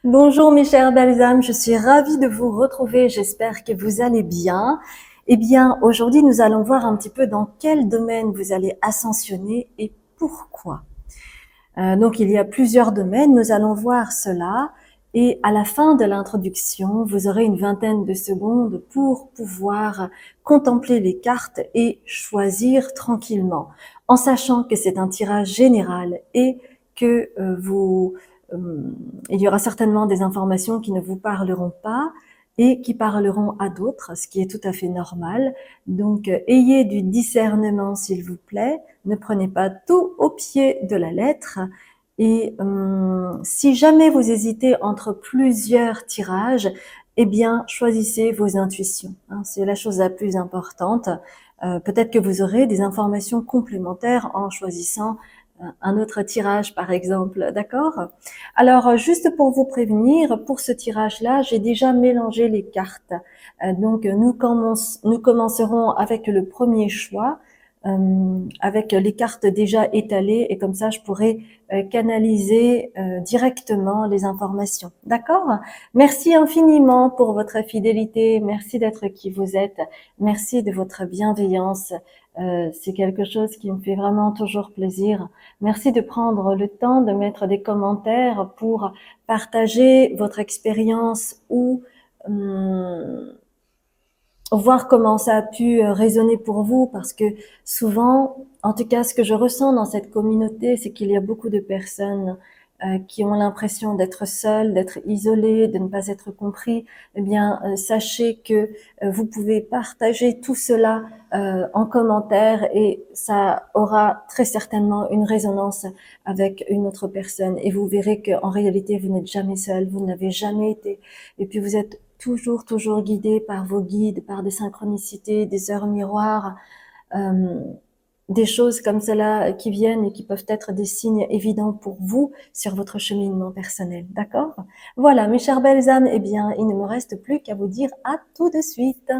Bonjour mes chères belles âmes, je suis ravie de vous retrouver, j'espère que vous allez bien. Eh bien, aujourd'hui, nous allons voir un petit peu dans quel domaine vous allez ascensionner et pourquoi. Donc, il y a plusieurs domaines, nous allons voir cela. Et à la fin de l'introduction, vous aurez une vingtaine de secondes pour pouvoir contempler les cartes et choisir tranquillement, en sachant que c'est un tirage général et que il y aura certainement des informations qui ne vous parleront pas et qui parleront à d'autres, ce qui est tout à fait normal. Donc, ayez du discernement, s'il vous plaît. Ne prenez pas tout au pied de la lettre. Et si jamais vous hésitez entre plusieurs tirages, eh bien, choisissez vos intuitions. Hein, c'est la chose la plus importante. Peut-être que vous aurez des informations complémentaires en choisissant un autre tirage, par exemple. D'accord? Alors, juste pour vous prévenir, pour ce tirage-là, j'ai déjà mélangé les cartes. Donc, nous commencerons avec le premier choix, avec les cartes déjà étalées, et comme ça, je pourrai canaliser directement les informations. D'accord? Merci infiniment pour votre fidélité. Merci d'être qui vous êtes. Merci de votre bienveillance. C'est quelque chose qui me fait vraiment toujours plaisir. Merci de prendre le temps de mettre des commentaires pour partager votre expérience ou voir comment ça a pu résonner pour vous, parce que souvent, en tout cas, ce que je ressens dans cette communauté, c'est qu'il y a beaucoup de personnes qui ont l'impression d'être seules, d'être isolées, de ne pas être compris. Eh bien, sachez que vous pouvez partager tout cela en commentaire et ça aura très certainement une résonance avec une autre personne. Et vous verrez qu'en réalité, vous n'êtes jamais seul, vous n'avez jamais été. Et puis, vous êtes toujours guidé par vos guides, par des synchronicités, des heures miroirs, euh, des choses comme cela qui viennent et qui peuvent être des signes évidents pour vous sur votre cheminement personnel. D'accord? Voilà, mes chères belles âmes, eh bien, il ne me reste plus qu'à vous dire à tout de suite.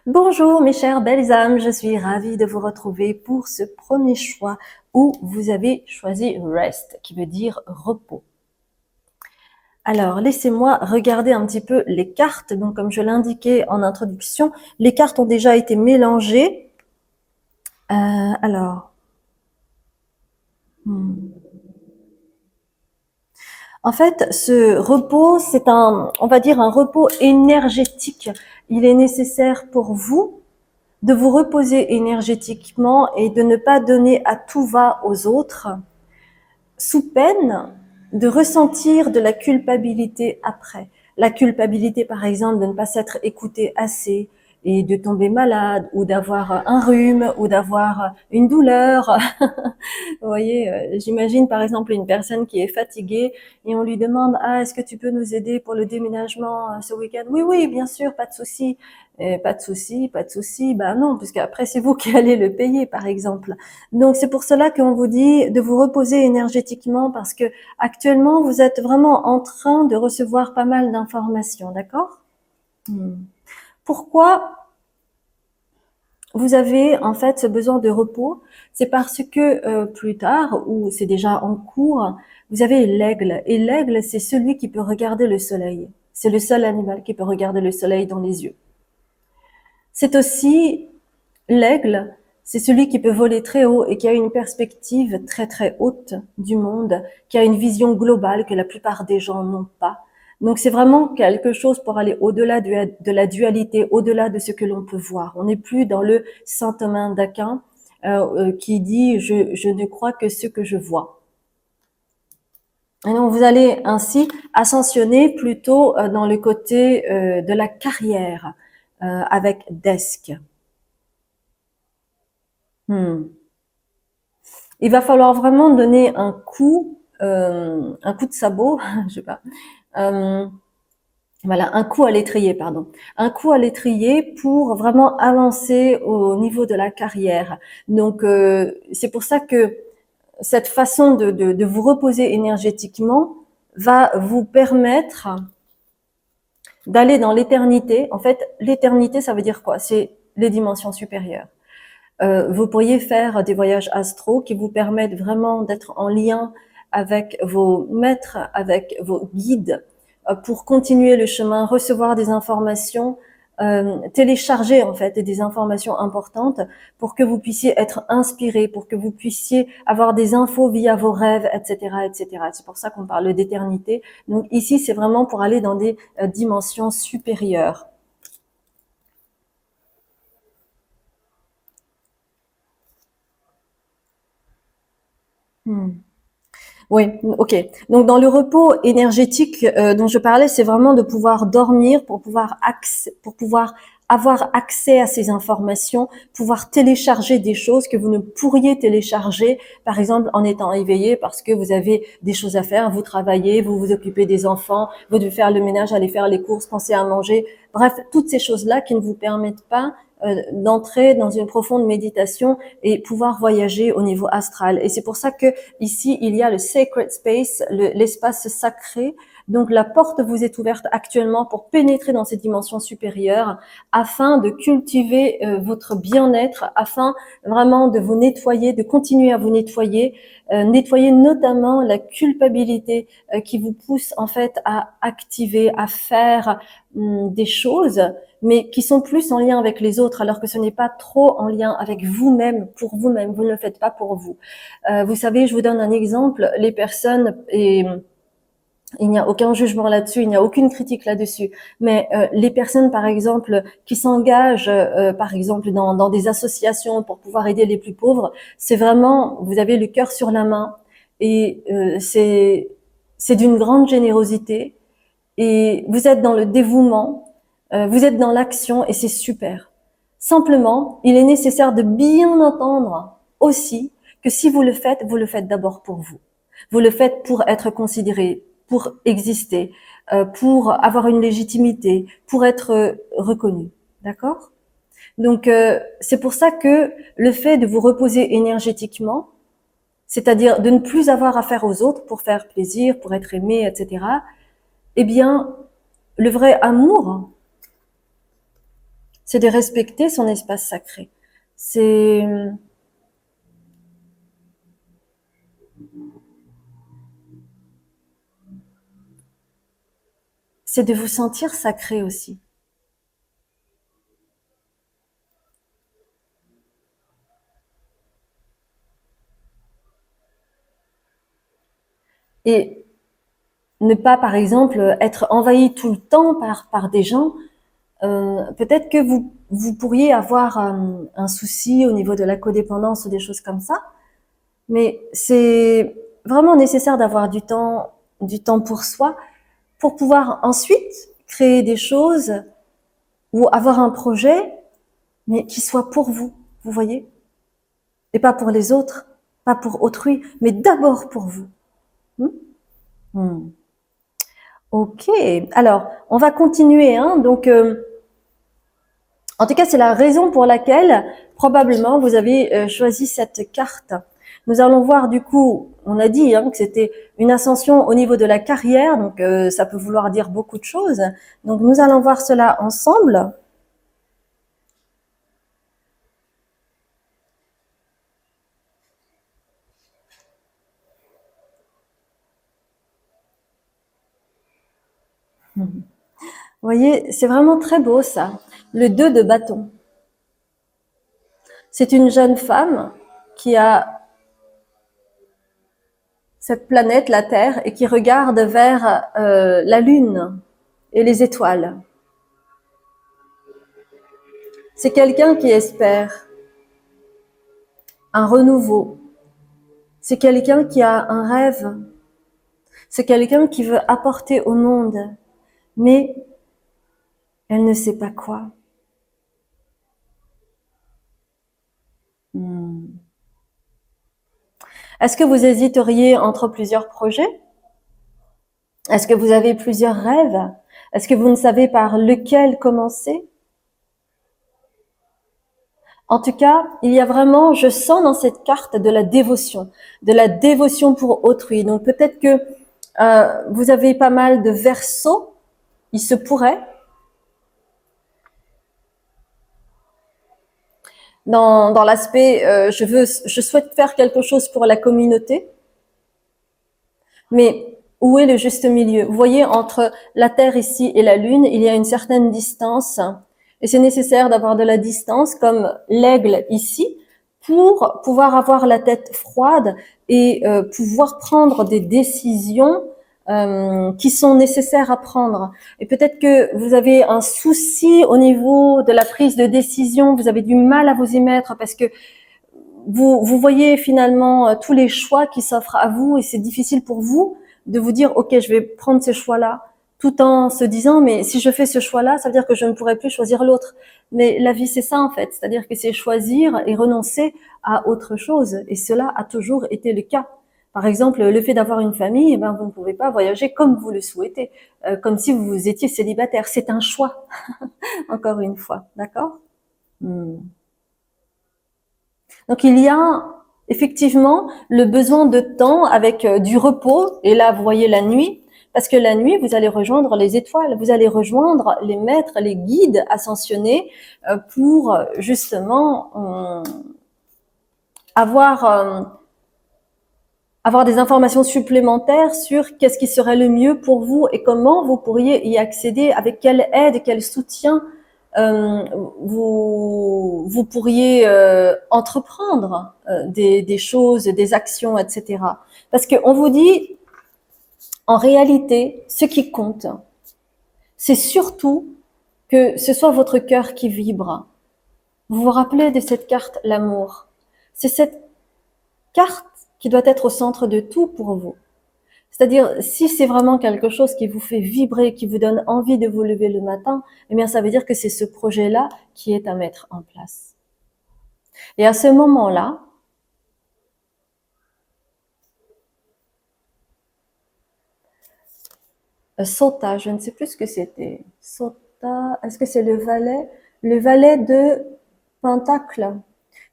Bonjour mes chères belles âmes, je suis ravie de vous retrouver pour ce premier choix où vous avez choisi rest, qui veut dire repos. Alors, laissez-moi regarder un petit peu les cartes. Donc, comme je l'indiquais en introduction, les cartes ont déjà été mélangées. Alors, en fait, ce repos, c'est on va dire un repos énergétique. Il est nécessaire pour vous de vous reposer énergétiquement et de ne pas donner à tout va aux autres, sous peine de ressentir de la culpabilité après. La culpabilité, par exemple, de ne pas s'être écouté assez et de tomber malade ou d'avoir un rhume ou d'avoir une douleur. Vous voyez, j'imagine par exemple une personne qui est fatiguée et on lui demande: ah, est-ce que tu peux nous aider pour le déménagement ce week-end? Oui, oui, bien sûr, pas de souci. Pas de souci, pas de souci. Ben non, puisque après c'est vous qui allez le payer, par exemple. Donc c'est pour cela qu'on vous dit de vous reposer énergétiquement, parce que actuellement vous êtes vraiment en train de recevoir pas mal d'informations, d'accord? Pourquoi vous avez en fait ce besoin de repos? C'est parce que plus tard, ou c'est déjà en cours, vous avez l'aigle. Et l'aigle, c'est celui qui peut regarder le soleil. C'est le seul animal qui peut regarder le soleil dans les yeux. C'est aussi l'aigle, c'est celui qui peut voler très haut et qui a une perspective très très haute du monde, qui a une vision globale que la plupart des gens n'ont pas. Donc c'est vraiment quelque chose pour aller au-delà de la dualité, au-delà de ce que l'on peut voir. On n'est plus dans le Saint Thomas d'Aquin qui dit je ne crois que ce que je vois. Et donc vous allez ainsi ascensionner plutôt dans le côté de la carrière avec desk. Il va falloir vraiment donner un coup de sabot, je sais pas, euh, voilà, un coup à l'étrier, pardon, un coup à l'étrier pour vraiment avancer au niveau de la carrière. Donc c'est pour ça que cette façon de vous reposer énergétiquement va vous permettre d'aller dans l'éternité. En fait, l'éternité, ça veut dire quoi? C'est les dimensions supérieures. Vous pourriez faire des voyages astro qui vous permettent vraiment d'être en lien avec vos maîtres, avec vos guides, pour continuer le chemin, recevoir des informations, télécharger en fait des informations importantes pour que vous puissiez être inspiré, pour que vous puissiez avoir des infos via vos rêves, etc., etc. C'est pour ça qu'on parle d'éternité. Donc ici, c'est vraiment pour aller dans des dimensions supérieures. Oui, ok. Donc dans le repos énergétique dont je parlais, c'est vraiment de pouvoir dormir pour pouvoir avoir accès à ces informations, pouvoir télécharger des choses que vous ne pourriez télécharger, par exemple en étant éveillé parce que vous avez des choses à faire, vous travaillez, vous vous occupez des enfants, vous devez faire le ménage, aller faire les courses, penser à manger, bref, toutes ces choses-là qui ne vous permettent pas d'entrer dans une profonde méditation et pouvoir voyager au niveau astral. Et c'est pour ça que ici, il y a le sacred space, l'espace sacré. Donc la porte vous est ouverte actuellement pour pénétrer dans ces dimensions supérieures afin de cultiver votre bien-être, afin vraiment de vous nettoyer, de continuer à vous nettoyer, nettoyer notamment la culpabilité qui vous pousse en fait à activer, à faire des choses mais qui sont plus en lien avec les autres, alors que ce n'est pas trop en lien avec vous-même, pour vous-même. Vous ne le faites pas pour vous. Vous savez, je vous donne un exemple. Les personnes, et il n'y a aucun jugement là-dessus, il n'y a aucune critique là-dessus, mais les personnes, par exemple, qui s'engagent, par exemple, dans des associations pour pouvoir aider les plus pauvres, c'est vraiment, vous avez le cœur sur la main, et c'est d'une grande générosité, et vous êtes dans le dévouement, vous êtes dans l'action et c'est super. Simplement, il est nécessaire de bien entendre aussi que si vous le faites d'abord pour vous. Vous le faites pour être considéré, pour exister, pour avoir une légitimité, pour être reconnu. D'accord? Donc, c'est pour ça que le fait de vous reposer énergétiquement, c'est-à-dire de ne plus avoir affaire aux autres pour faire plaisir, pour être aimé, etc., eh bien, le vrai amour, c'est de respecter son espace sacré. C'est de vous sentir sacré aussi. Et ne pas, par exemple, être envahi tout le temps par des gens. Peut-être que vous pourriez avoir un souci au niveau de la codépendance ou des choses comme ça, mais c'est vraiment nécessaire d'avoir du temps pour soi, pour pouvoir ensuite créer des choses ou avoir un projet, mais qui soit pour vous, vous voyez, et pas pour les autres, pas pour autrui, mais d'abord pour vous. Hmm. Hmm. Ok, alors on va continuer. Hein. Donc, en tout cas, c'est la raison pour laquelle probablement vous avez choisi cette carte. Nous allons voir du coup, on a dit que c'était une ascension au niveau de la carrière, donc ça peut vouloir dire beaucoup de choses. Donc nous allons voir cela ensemble. Vous voyez, c'est vraiment très beau ça. Le 2 de bâton. C'est une jeune femme qui a cette planète, la Terre, et qui regarde vers la Lune et les étoiles. C'est quelqu'un qui espère un renouveau. C'est quelqu'un qui a un rêve. C'est quelqu'un qui veut apporter au monde, mais elle ne sait pas quoi. Est-ce que vous hésiteriez entre plusieurs projets? Est-ce que vous avez plusieurs rêves? Est-ce que vous ne savez par lequel commencer? En tout cas, il y a vraiment, je sens dans cette carte de la dévotion pour autrui. Donc peut-être que vous avez pas mal de versos, il se pourrait, dans l'aspect je souhaite faire quelque chose pour la communauté, mais où est le juste milieu? Vous voyez, entre la Terre ici et la Lune, il y a une certaine distance, et c'est nécessaire d'avoir de la distance, comme l'aigle ici, pour pouvoir avoir la tête froide et pouvoir prendre des décisions qui sont nécessaires à prendre. Et peut-être que vous avez un souci au niveau de la prise de décision, vous avez du mal à vous y mettre parce que vous voyez finalement tous les choix qui s'offrent à vous et c'est difficile pour vous de vous dire ok, je vais prendre ce choix-là, tout en se disant mais si je fais ce choix-là, ça veut dire que je ne pourrai plus choisir l'autre. Mais la vie c'est ça en fait, c'est-à-dire que c'est choisir et renoncer à autre chose et cela a toujours été le cas. Par exemple, le fait d'avoir une famille, eh ben, vous ne pouvez pas voyager comme vous le souhaitez, comme si vous étiez célibataire. C'est un choix, encore une fois, d'accord? Donc il y a effectivement le besoin de temps avec du repos, et là vous voyez la nuit, parce que la nuit vous allez rejoindre les étoiles, vous allez rejoindre les maîtres, les guides ascensionnés pour justement avoir avoir des informations supplémentaires sur qu'est-ce qui serait le mieux pour vous et comment vous pourriez y accéder, avec quelle aide, quel soutien euh, vous pourriez entreprendre des choses, des actions, etc. Parce qu'on vous dit, en réalité, ce qui compte, c'est surtout que ce soit votre cœur qui vibre. Vous vous rappelez de cette carte, l'amour. C'est cette carte qui doit être au centre de tout pour vous. C'est-à-dire, si c'est vraiment quelque chose qui vous fait vibrer, qui vous donne envie de vous lever le matin, eh bien, ça veut dire que c'est ce projet-là qui est à mettre en place. Et à ce moment-là, Sota, je ne sais plus ce que c'était. Sota, est-ce que c'est le valet? Le valet de Pentacle.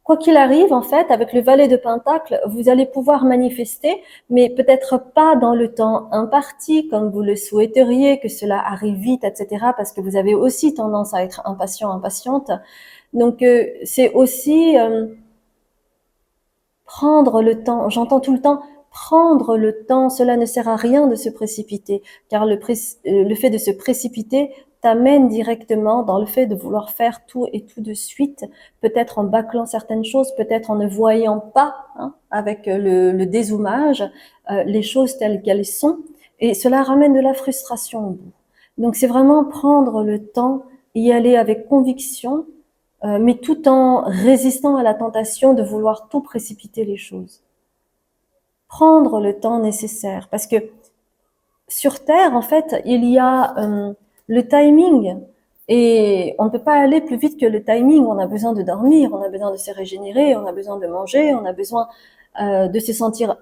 Quoi qu'il arrive, en fait, avec le valet de Pentacle, vous allez pouvoir manifester, mais peut-être pas dans le temps imparti, comme vous le souhaiteriez, que cela arrive vite, etc., parce que vous avez aussi tendance à être impatient, impatiente. Donc, c'est aussi prendre le temps. J'entends tout le temps prendre le temps. Cela ne sert à rien de se précipiter, car le fait de se précipiter t'amène directement dans le fait de vouloir faire tout et tout de suite, peut-être en bâclant certaines choses, peut-être en ne voyant pas, hein, avec le dézoomage, les choses telles qu'elles sont, et cela ramène de la frustration au bout. Donc c'est vraiment prendre le temps, y aller avec conviction, mais tout en résistant à la tentation de vouloir tout précipiter les choses. Prendre le temps nécessaire, parce que sur Terre, en fait, il y a le timing, et on ne peut pas aller plus vite que le timing. On a besoin de dormir, on a besoin de se régénérer, on a besoin de manger, on a besoin de se sentir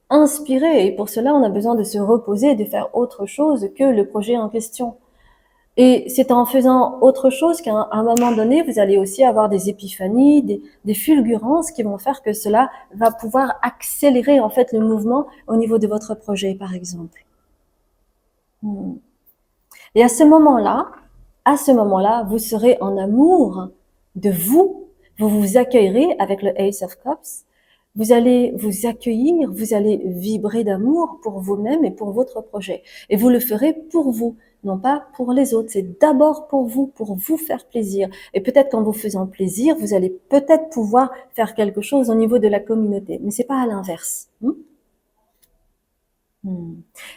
inspiré, et pour cela, on a besoin de se reposer, de faire autre chose que le projet en question. Et c'est en faisant autre chose qu'à un moment donné, vous allez aussi avoir des épiphanies, des fulgurances qui vont faire que cela va pouvoir accélérer en fait le mouvement au niveau de votre projet, par exemple. Et à ce moment-là, vous serez en amour de vous. Vous vous accueillerez avec le Ace of Cups. Vous allez vous accueillir, vous allez vibrer d'amour pour vous-même et pour votre projet. Et vous le ferez pour vous, non pas pour les autres. C'est d'abord pour vous faire plaisir. Et peut-être qu'en vous faisant plaisir, vous allez peut-être pouvoir faire quelque chose au niveau de la communauté. Mais c'est pas à l'inverse.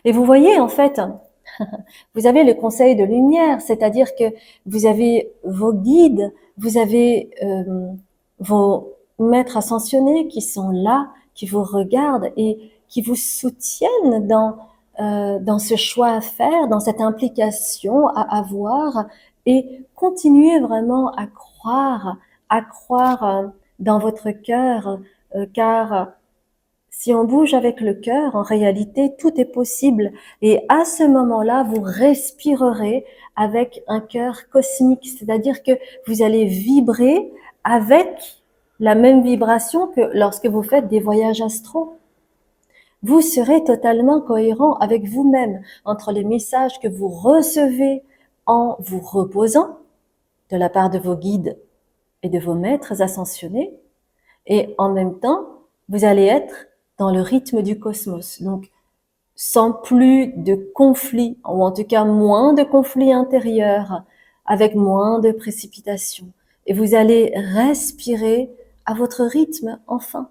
Et vous voyez, en fait, vous avez le conseil de lumière, c'est-à-dire que vous avez vos guides, vous avez vos maîtres ascensionnés qui sont là, qui vous regardent et qui vous soutiennent dans ce choix à faire, dans cette implication à avoir, et continuez vraiment à croire dans votre cœur, car si on bouge avec le cœur, en réalité, tout est possible. Et à ce moment-là, vous respirerez avec un cœur cosmique, c'est-à-dire que vous allez vibrer avec la même vibration que lorsque vous faites des voyages astraux. Vous serez totalement cohérent avec vous-même entre les messages que vous recevez en vous reposant de la part de vos guides et de vos maîtres ascensionnés, et en même temps, vous allez être dans le rythme du cosmos, donc sans plus de conflits, ou en tout cas moins de conflits intérieurs, avec moins de précipitations. Et vous allez respirer à votre rythme, enfin.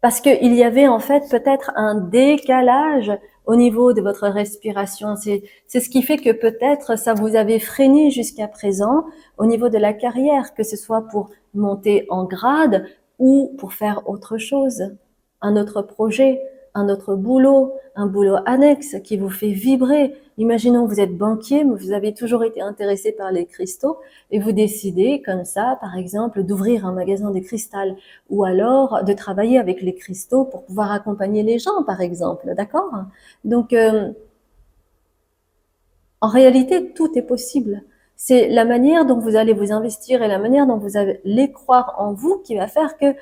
Parce qu'il y avait en fait peut-être un décalage au niveau de votre respiration. C'est ce qui fait que peut-être ça vous avait freiné jusqu'à présent au niveau de la carrière, que ce soit pour monter en grade ou pour faire autre chose, un autre projet, un autre boulot, un boulot annexe qui vous fait vibrer. Imaginons que vous êtes banquier, mais vous avez toujours été intéressé par les cristaux et vous décidez comme ça, par exemple, d'ouvrir un magasin de cristal ou alors de travailler avec les cristaux pour pouvoir accompagner les gens, par exemple, d'accord? Donc, en réalité, tout est possible. C'est la manière dont vous allez vous investir et la manière dont vous allez croire en vous qui va faire que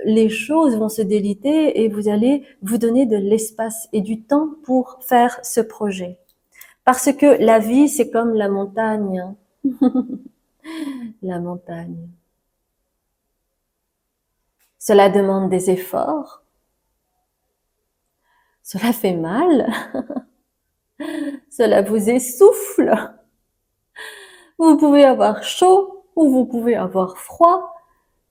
les choses vont se déliter et vous allez vous donner de l'espace et du temps pour faire ce projet. Parce que la vie, c'est comme la montagne. La montagne. Cela demande des efforts. Cela fait mal. Cela vous essouffle. Vous pouvez avoir chaud ou vous pouvez avoir froid.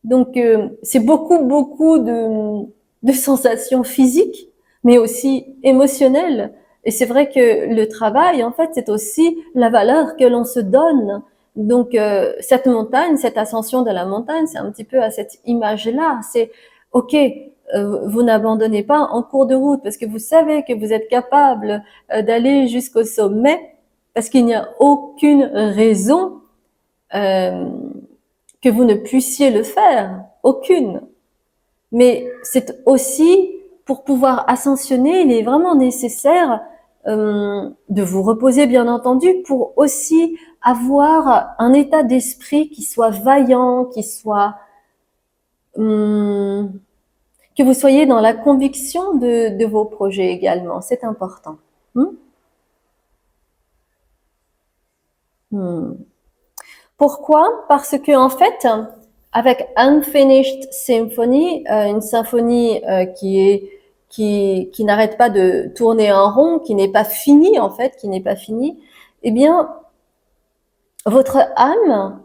Donc, c'est beaucoup de sensations physiques, mais aussi émotionnelles. Et c'est vrai que le travail, en fait, c'est aussi la valeur que l'on se donne. Donc, cette montagne, cette ascension de la montagne, c'est un petit peu à cette image-là. C'est, OK, vous n'abandonnez pas en cours de route parce que vous savez que vous êtes capable d'aller jusqu'au sommet parce qu'il n'y a aucune raison que vous ne puissiez le faire, aucune. Mais c'est aussi, pour pouvoir ascensionner, il est vraiment nécessaire de vous reposer, bien entendu, pour aussi avoir un état d'esprit qui soit vaillant, qui soit que vous soyez dans la conviction de vos projets également. C'est important. Pourquoi? Parce que en fait, avec Unfinished Symphony, une symphonie qui n'arrête pas de tourner en rond, qui n'est pas finie en fait, qui n'est pas finie, eh bien, votre âme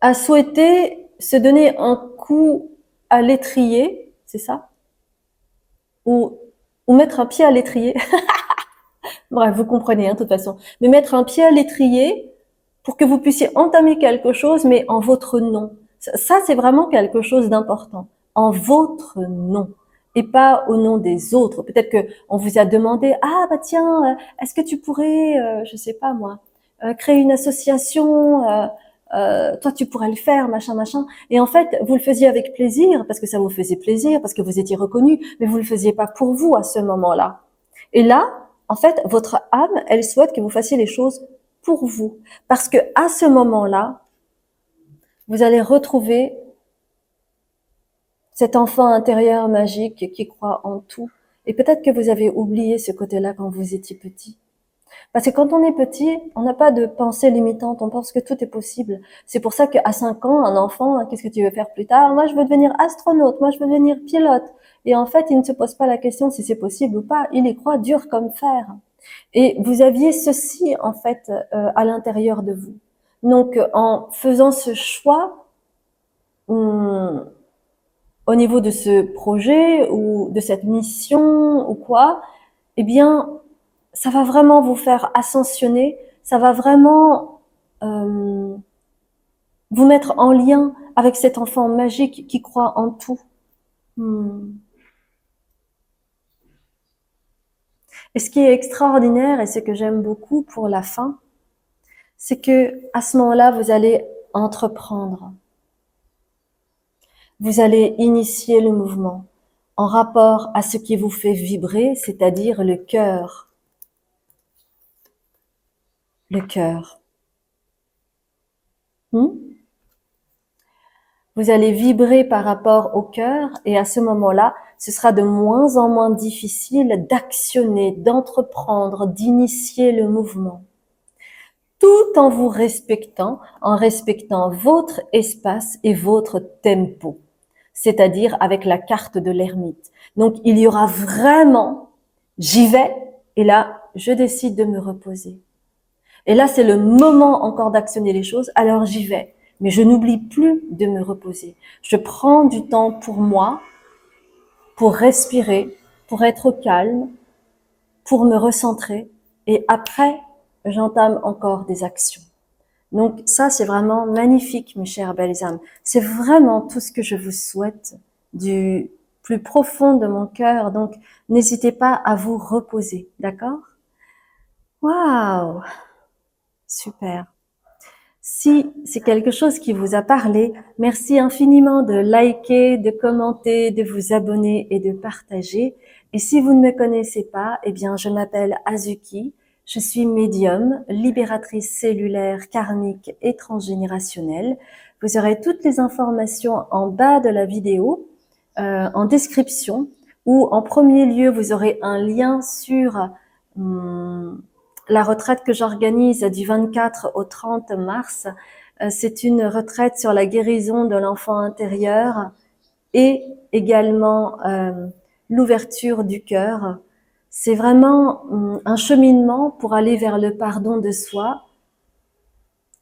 a souhaité se donner un coup à l'étrier, c'est ça? Ou mettre un pied à l'étrier. Bref, vous comprenez, hein, de toute façon. Mais mettre un pied à l'étrier pour que vous puissiez entamer quelque chose, mais en votre nom. Ça, c'est vraiment quelque chose d'important. En votre nom. Et pas au nom des autres. Peut-être que on vous a demandé, ah, bah tiens, est-ce que tu pourrais, je sais pas moi, créer une association, toi tu pourrais le faire, machin, machin. Et en fait, vous le faisiez avec plaisir, parce que ça vous faisait plaisir, parce que vous étiez reconnu, mais vous le faisiez pas pour vous à ce moment-là. Et là, en fait, votre âme, elle souhaite que vous fassiez les choses pour vous. Parce que à ce moment-là, vous allez retrouver cet enfant intérieur magique qui croit en tout. Et peut-être que vous avez oublié ce côté-là quand vous étiez petit. Parce que quand on est petit, on n'a pas de pensée limitante, on pense que tout est possible. C'est pour ça qu'à 5 ans, un enfant, qu'est-ce que tu veux faire plus tard? Moi, je veux devenir astronaute, moi, je veux devenir pilote. Et en fait, il ne se pose pas la question si c'est possible ou pas, il y croit dur comme fer. Et vous aviez ceci, en fait, à l'intérieur de vous. Donc, en faisant ce choix, au niveau de ce projet ou de cette mission ou quoi, eh bien, ça va vraiment vous faire ascensionner, ça va vraiment vous mettre en lien avec cet enfant magique qui croit en tout. Et ce qui est extraordinaire et ce que j'aime beaucoup pour la fin, c'est que à ce moment-là, vous allez entreprendre. Vous allez initier le mouvement en rapport à ce qui vous fait vibrer, c'est-à-dire le cœur. Le cœur. Vous allez vibrer par rapport au cœur et à ce moment-là, ce sera de moins en moins difficile d'actionner, d'entreprendre, d'initier le mouvement. Tout en vous respectant, en respectant votre espace et votre tempo, c'est-à-dire avec la carte de l'ermite. Donc, il y aura vraiment, j'y vais, et là, je décide de me reposer. Et là, c'est le moment encore d'actionner les choses, alors j'y vais. Mais je n'oublie plus de me reposer. Je prends du temps pour moi, pour respirer, pour être au calme, pour me recentrer, et après, j'entame encore des actions. Donc ça, c'est vraiment magnifique, mes chères belles âmes. C'est vraiment tout ce que je vous souhaite du plus profond de mon cœur. Donc, n'hésitez pas à vous reposer, d'accord? Waouh! Super. Si c'est quelque chose qui vous a parlé, merci infiniment de liker, de commenter, de vous abonner et de partager. Et si vous ne me connaissez pas, eh bien, je m'appelle Azuki. Je suis médium, libératrice cellulaire, karmique et transgénérationnelle. Vous aurez toutes les informations en bas de la vidéo, en description, ou en premier lieu, vous aurez un lien sur la retraite que j'organise du 24 au 30 mars. C'est une retraite sur la guérison de l'enfant intérieur et également l'ouverture du cœur. C'est vraiment un cheminement pour aller vers le pardon de soi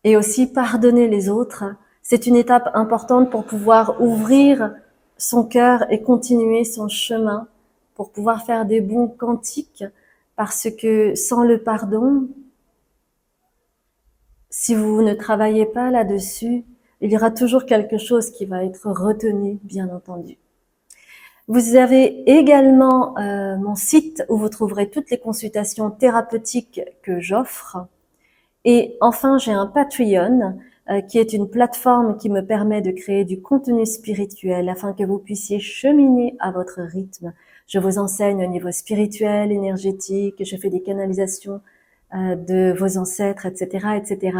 et aussi pardonner les autres. C'est une étape importante pour pouvoir ouvrir son cœur et continuer son chemin, pour pouvoir faire des bons quantiques, parce que sans le pardon, si vous ne travaillez pas là-dessus, il y aura toujours quelque chose qui va être retenu, bien entendu. Vous avez également mon site où vous trouverez toutes les consultations thérapeutiques que j'offre. Et enfin, j'ai un Patreon qui est une plateforme qui me permet de créer du contenu spirituel afin que vous puissiez cheminer à votre rythme. Je vous enseigne au niveau spirituel, énergétique, je fais des canalisations de vos ancêtres, etc., etc.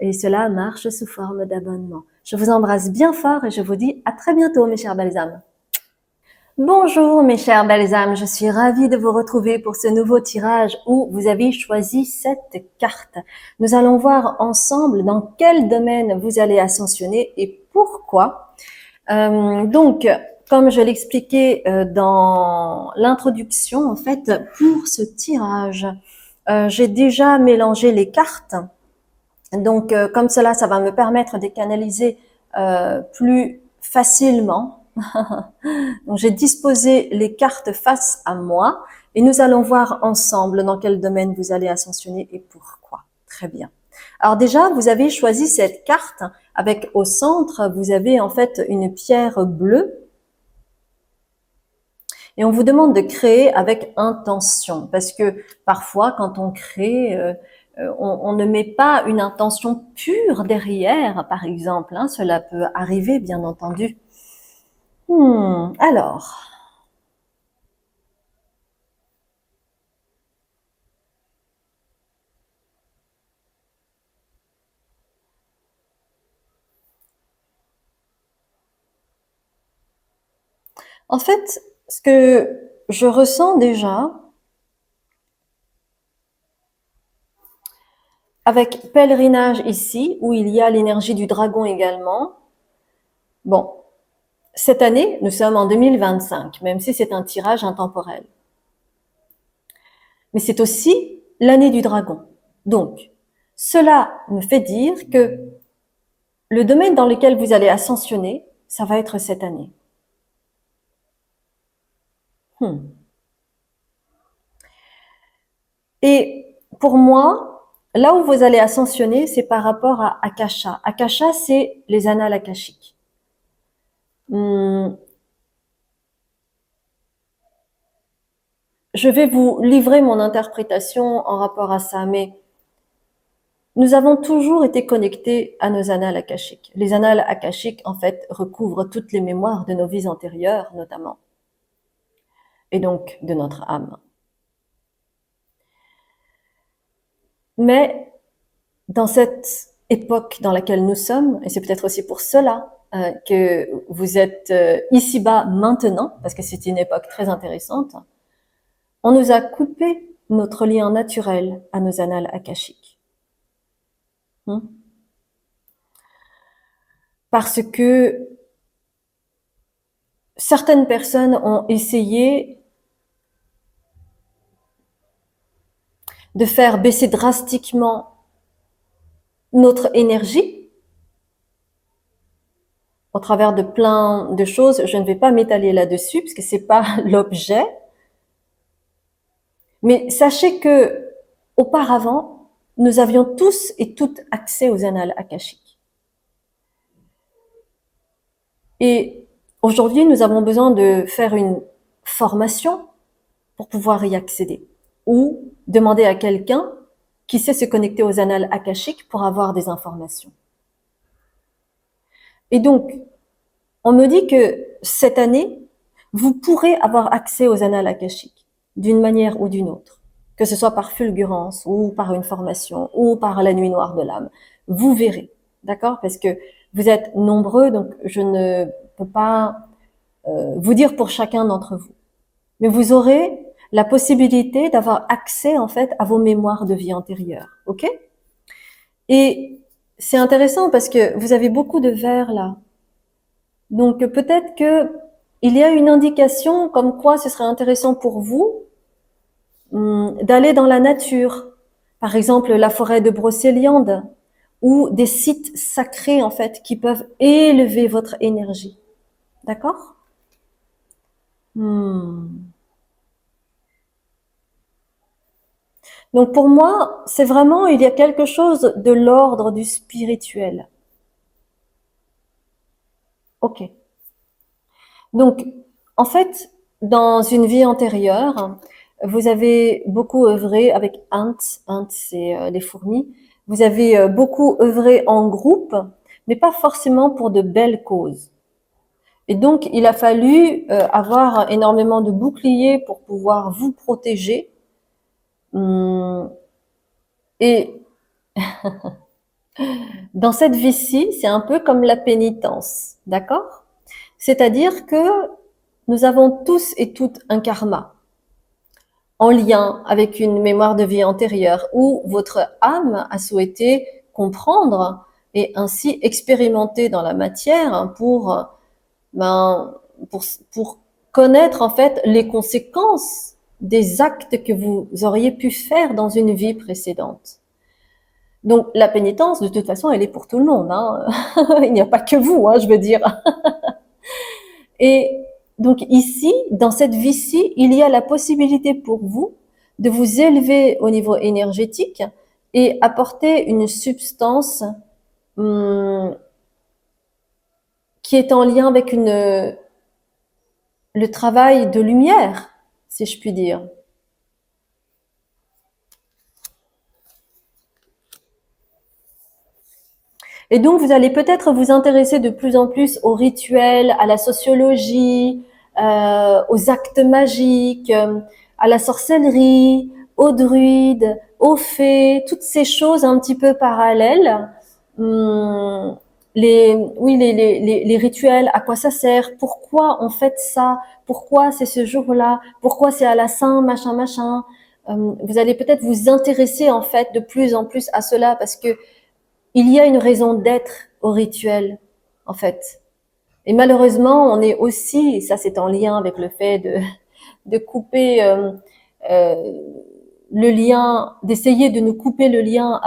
Et cela marche sous forme d'abonnement. Je vous embrasse bien fort et je vous dis à très bientôt, mes chères belles âmes. Bonjour mes chères belles âmes, je suis ravie de vous retrouver pour ce nouveau tirage où vous avez choisi cette carte. Nous allons voir ensemble dans quel domaine vous allez ascensionner et pourquoi. Donc, comme je l'expliquais dans l'introduction, en fait, pour ce tirage, j'ai déjà mélangé les cartes. Donc, comme cela, ça va me permettre de canaliser plus facilement. Donc, j'ai disposé les cartes face à moi et nous allons voir ensemble dans quel domaine vous allez ascensionner et pourquoi. Très bien. Alors déjà, vous avez choisi cette carte avec au centre, vous avez en fait une pierre bleue et on vous demande de créer avec intention parce que parfois quand on crée, on ne met pas une intention pure derrière, par exemple. Hein, cela peut arriver, bien entendu. Alors, en fait, ce que je ressens déjà avec pèlerinage ici, où il y a l'énergie du dragon également. Bon, cette année, nous sommes en 2025, même si c'est un tirage intemporel. Mais c'est aussi l'année du dragon. Donc, cela me fait dire que le domaine dans lequel vous allez ascensionner, ça va être cette année. Et pour moi, là où vous allez ascensionner, c'est par rapport à Akasha. Akasha, c'est les annales akashiques. Je vais vous livrer mon interprétation en rapport à ça, mais nous avons toujours été connectés à nos annales akashiques. Les annales akashiques, en fait, recouvrent toutes les mémoires de nos vies antérieures, notamment, et donc de notre âme. Mais dans cette époque dans laquelle nous sommes, et c'est peut-être aussi pour cela que vous êtes ici-bas maintenant, parce que c'est une époque très intéressante, on nous a coupé notre lien naturel à nos annales akashiques. Parce que certaines personnes ont essayé de faire baisser drastiquement notre énergie au travers de plein de choses. Je ne vais pas m'étaler là-dessus parce que c'est pas l'objet. Mais sachez que auparavant, nous avions tous et toutes accès aux annales akashiques. Et aujourd'hui, nous avons besoin de faire une formation pour pouvoir y accéder ou demander à quelqu'un qui sait se connecter aux annales akashiques pour avoir des informations. Et donc, on me dit que cette année, vous pourrez avoir accès aux annales akashiques d'une manière ou d'une autre, que ce soit par fulgurance ou par une formation ou par la nuit noire de l'âme. Vous verrez, d'accord? Parce que vous êtes nombreux, donc je ne peux pas vous dire pour chacun d'entre vous. Mais vous aurez la possibilité d'avoir accès en fait à vos mémoires de vie antérieure, ok? Et c'est intéressant parce que vous avez beaucoup de verres là. Donc peut-être que il y a une indication comme quoi ce serait intéressant pour vous d'aller dans la nature. Par exemple, la forêt de Brocéliande ou des sites sacrés en fait qui peuvent élever votre énergie. D'accord? Donc pour moi, c'est vraiment, il y a quelque chose de l'ordre du spirituel. Ok. Donc, en fait, dans une vie antérieure, vous avez beaucoup œuvré avec Ant. Ant, c'est les fourmis. Vous avez beaucoup œuvré en groupe, mais pas forcément pour de belles causes. Et donc, il a fallu avoir énormément de boucliers pour pouvoir vous protéger. Et dans cette vie-ci, c'est un peu comme la pénitence, d'accord? C'est-à-dire que nous avons tous et toutes un karma en lien avec une mémoire de vie antérieure où votre âme a souhaité comprendre et ainsi expérimenter dans la matière ben, pour, pour connaître en fait les conséquences des actes que vous auriez pu faire dans une vie précédente. Donc la pénitence, de toute façon, elle est pour tout le monde. Hein. Il n'y a pas que vous, hein, je veux dire. Et donc ici, dans cette vie-ci, il y a la possibilité pour vous de vous élever au niveau énergétique et apporter une substance qui est en lien avec le travail de lumière, si je puis dire. Et donc, vous allez peut-être vous intéresser de plus en plus aux rituels, à la sociologie, aux actes magiques, à la sorcellerie, aux druides, aux fées, toutes ces choses un petit peu parallèles. Hum, les rituels, à quoi ça sert, pourquoi on fait ça, pourquoi c'est ce jour-là, pourquoi c'est à la Saint, machin, machin. Vous allez peut-être vous intéresser en fait de plus en plus à cela parce que il y a une raison d'être au rituel, en fait. Et malheureusement, on est aussi, et ça c'est en lien avec le fait de couper euh, le lien, d'essayer de nous couper le lien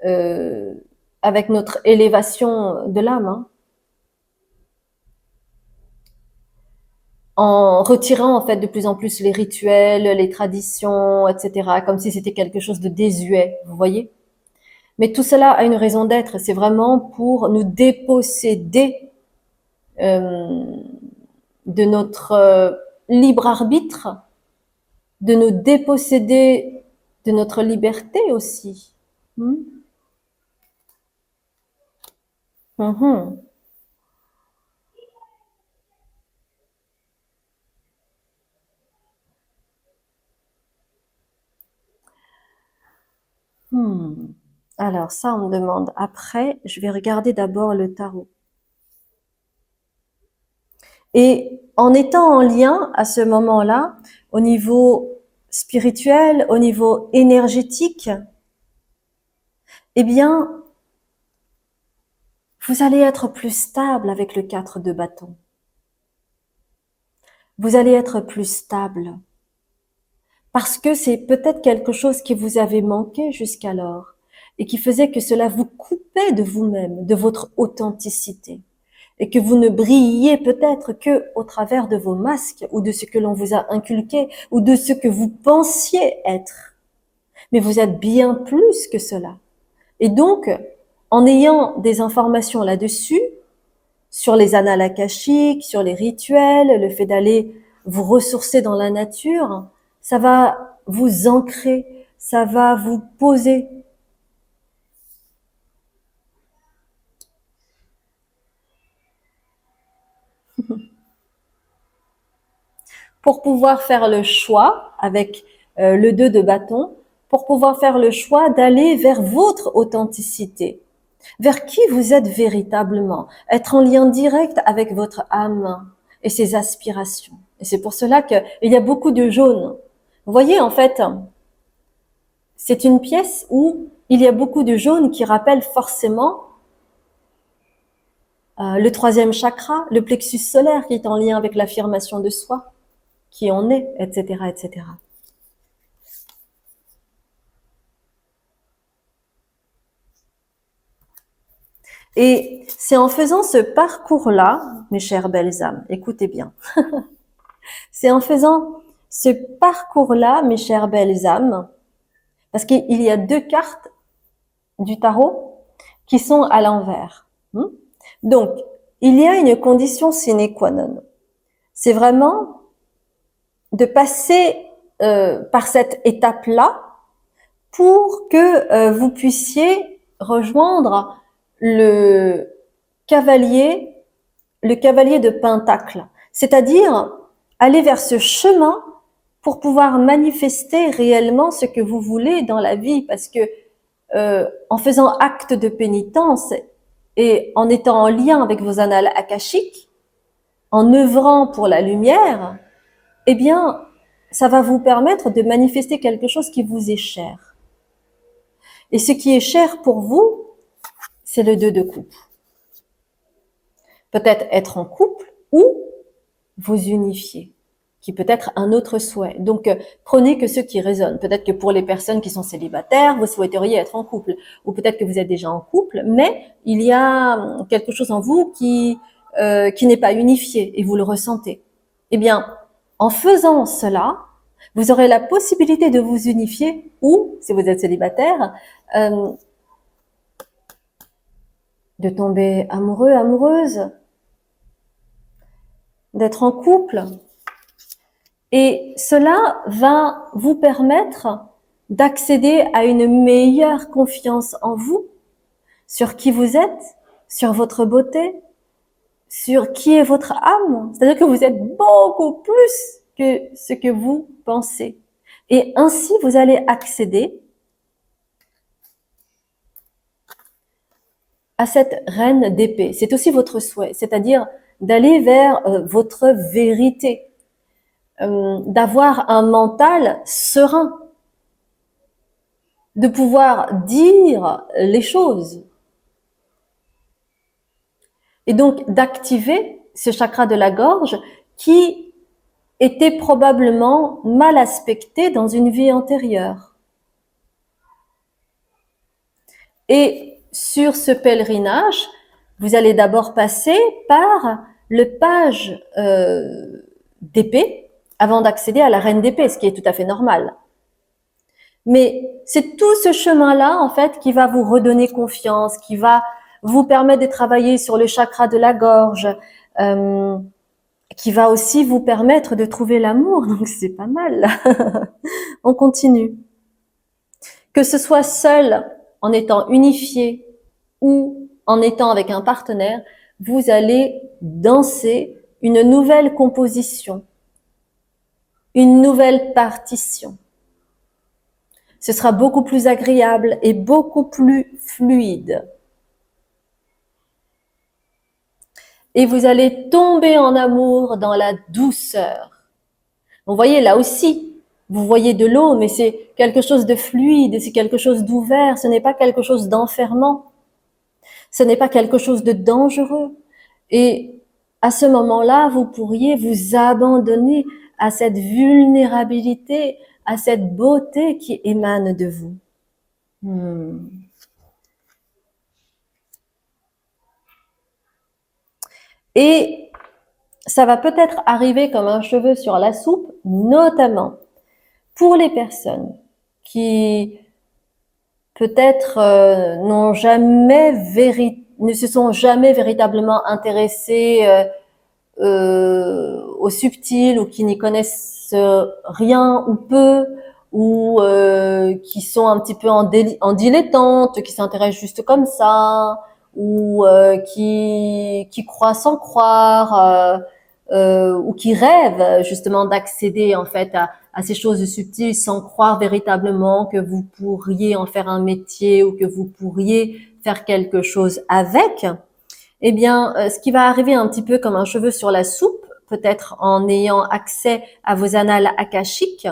euh, avec notre élévation de l'âme, hein, en retirant en fait de plus en plus les rituels, les traditions, etc., comme si c'était quelque chose de désuet, vous voyez. Mais tout cela a une raison d'être. C'est vraiment pour nous déposséder euh, de notre libre arbitre, de nous déposséder de notre liberté aussi. Hmm. Mhm. Hmm. Alors ça, on me demande après. Je vais regarder d'abord le tarot. Et en étant en lien à ce moment-là, au niveau spirituel, au niveau énergétique, eh bien, vous allez être plus stable avec le 4 de bâton. Vous allez être plus stable. Parce que c'est peut-être quelque chose qui vous avait manqué jusqu'alors et qui faisait que cela vous coupait de vous-même, de votre authenticité. Et que vous ne brilliez peut-être que au travers de vos masques ou de ce que l'on vous a inculqué ou de ce que vous pensiez être. Mais vous êtes bien plus que cela. Et donc, en ayant des informations là-dessus, sur les annales akashiques, sur les rituels, le fait d'aller vous ressourcer dans la nature, ça va vous ancrer, ça va vous poser. Pour pouvoir faire le choix avec le 2 de bâton, pour pouvoir faire le choix d'aller vers votre authenticité, vers qui vous êtes véritablement, être en lien direct avec votre âme et ses aspirations. Et c'est pour cela qu'il y a beaucoup de jaune. Vous voyez, en fait, c'est une pièce où il y a beaucoup de jaune qui rappellent forcément le 3e chakra, le plexus solaire qui est en lien avec l'affirmation de soi, qui on est, etc., etc. Et c'est en faisant ce parcours-là, mes chères belles âmes, écoutez bien, c'est en faisant ce parcours-là, mes chères belles âmes, parce qu'il y a 2 cartes du tarot qui sont à l'envers. Donc, il y a une condition sine qua non. C'est vraiment de passer par cette étape-là pour que vous puissiez rejoindre le cavalier de Pentacle, c'est-à-dire aller vers ce chemin pour pouvoir manifester réellement ce que vous voulez dans la vie, parce que en faisant acte de pénitence et en étant en lien avec vos annales akashiques, en œuvrant pour la lumière, eh bien, ça va vous permettre de manifester quelque chose qui vous est cher. Et ce qui est cher pour vous, c'est le 2 de coupe. Peut-être être en couple ou vous unifier, qui peut être un autre souhait. Donc, prenez que ce qui résonne. Peut-être que pour les personnes qui sont célibataires, vous souhaiteriez être en couple, ou peut-être que vous êtes déjà en couple, mais il y a quelque chose en vous qui n'est pas unifié et vous le ressentez. Eh bien, en faisant cela, vous aurez la possibilité de vous unifier ou, si vous êtes célibataire, de tomber amoureux, amoureuse, d'être en couple. Et cela va vous permettre d'accéder à une meilleure confiance en vous, sur qui vous êtes, sur votre beauté, sur qui est votre âme. C'est-à-dire que vous êtes beaucoup plus que ce que vous pensez. Et ainsi, vous allez accéder à cette reine d'épée. C'est aussi votre souhait, c'est-à-dire d'aller vers votre vérité, d'avoir un mental serein, de pouvoir dire les choses. Et donc d'activer ce chakra de la gorge qui était probablement mal aspecté dans une vie antérieure. Et sur ce pèlerinage, vous allez d'abord passer par le page d'épée avant d'accéder à la reine d'épée, ce qui est tout à fait normal. Mais c'est tout ce chemin-là, en fait, qui va vous redonner confiance, qui va vous permettre de travailler sur le chakra de la gorge, qui va aussi vous permettre de trouver l'amour. Donc, c'est pas mal. On continue. Que ce soit seul, en étant unifié, ou en étant avec un partenaire, vous allez danser une nouvelle composition, une nouvelle partition. Ce sera beaucoup plus agréable et beaucoup plus fluide. Et vous allez tomber en amour dans la douceur. Vous voyez, là aussi, vous voyez de l'eau, mais c'est quelque chose de fluide, c'est quelque chose d'ouvert, ce n'est pas quelque chose d'enfermant, ce n'est pas quelque chose de dangereux. Et à ce moment-là, vous pourriez vous abandonner à cette vulnérabilité, à cette beauté qui émane de vous. Et ça va peut-être arriver comme un cheveu sur la soupe, notamment pour les personnes qui peut-être ne se sont jamais véritablement intéressées au subtil, ou qui n'y connaissent rien ou peu, ou qui sont un petit peu en dilettante, qui s'intéressent juste comme ça, ou qui croient sans croire, ou qui rêvent justement d'accéder en fait à ces choses subtiles sans croire véritablement que vous pourriez en faire un métier ou que vous pourriez faire quelque chose avec. Eh bien, ce qui va arriver un petit peu comme un cheveu sur la soupe, peut-être en ayant accès à vos annales akashiques,